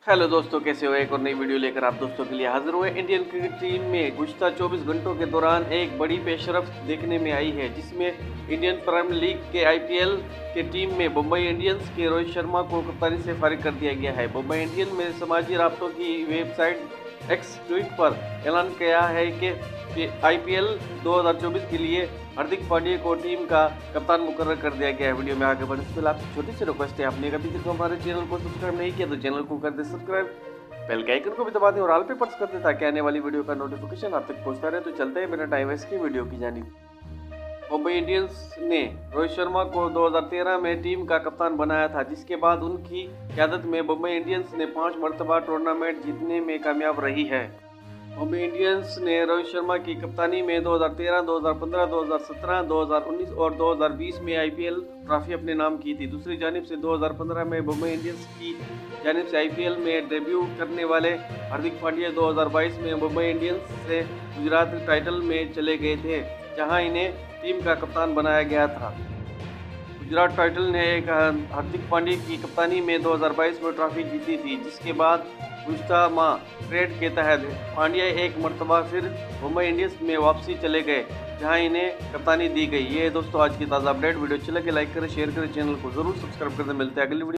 Hello दोस्तों, कैसे हो। एक और नई वीडियो लेकर आप दोस्तों के लिए हाजिर हुए। इंडियन क्रिकेट टीम में गुज़श्ता 24 घंटों के दौरान एक बड़ी पेशरफ्त देखने में आई है, जिसमें इंडियन प्रीमियर लीग के आईपीएल के टीम में मुंबई इंडियंस के रोहित शर्मा को कप्तानी से फारिग कर दिया गया है। मुंबई इंडियन में समाजी राब्तों की वेबसाइट एक्स ट्वीट पर ऐलान किया है कि आईपीएल 2024 के लिए हार्दिक पांड्या को टीम का कप्तान मुकर्रर कर दिया गया है। वीडियो में आगे बढ़ने से पहले आपसे छोटी सी रिक्वेस्ट है, आपने अभी तक हमारे चैनल को सब्सक्राइब नहीं किया तो चैनल को कर दे सब्सक्राइब, बेल के आइकन को भी दबा दें और ऑल पे प्रेस कर दें ताकि आने वाली वीडियो का नोटिफिकेशन आप तक पहुंचता रहे। तो चलते हैं बिना टाइम वेस्ट की वीडियो की जानिब। मुंबई इंडियंस ने रोहित शर्मा को 2013 में टीम का कप्तान बनाया था, जिसके बाद उनकी क़यादत में मुंबई इंडियंस ने 5 मरतबा टूर्नामेंट जीतने में कामयाब रही है। मुंबई इंडियंस ने रोहित शर्मा की कप्तानी में 2013, 2015, 2017, 2019 और 2020 में आईपीएल ट्रॉफी अपने नाम की थी। दूसरी जानिब से 2015 में मुंबई इंडियंस की जानिब से आईपीएल में डेब्यू करने वाले हार्दिक पांड्या 2022 में मुंबई इंडियंस से गुजरात टाइटल में चले गए थे, जहां इन्हें टीम का कप्तान बनाया गया था। गुजरात टाइटल ने हार्दिक पांड्या की कप्तानी में 2022 में ट्रॉफी जीती थी, जिसके बाद गुज़श्ता माह ट्रेड के तहत पांड्या एक मरतबा फिर मुंबई इंडियंस में वापसी चले गए, जहां इन्हें कप्तानी दी गई। ये दोस्तों आज की ताज़ा अपडेट। वीडियो अच्छी लगे लाइक करें, शेयर करें, चैनल को जरूर सब्सक्राइब करें। मिलते हैं अगली वीडियो।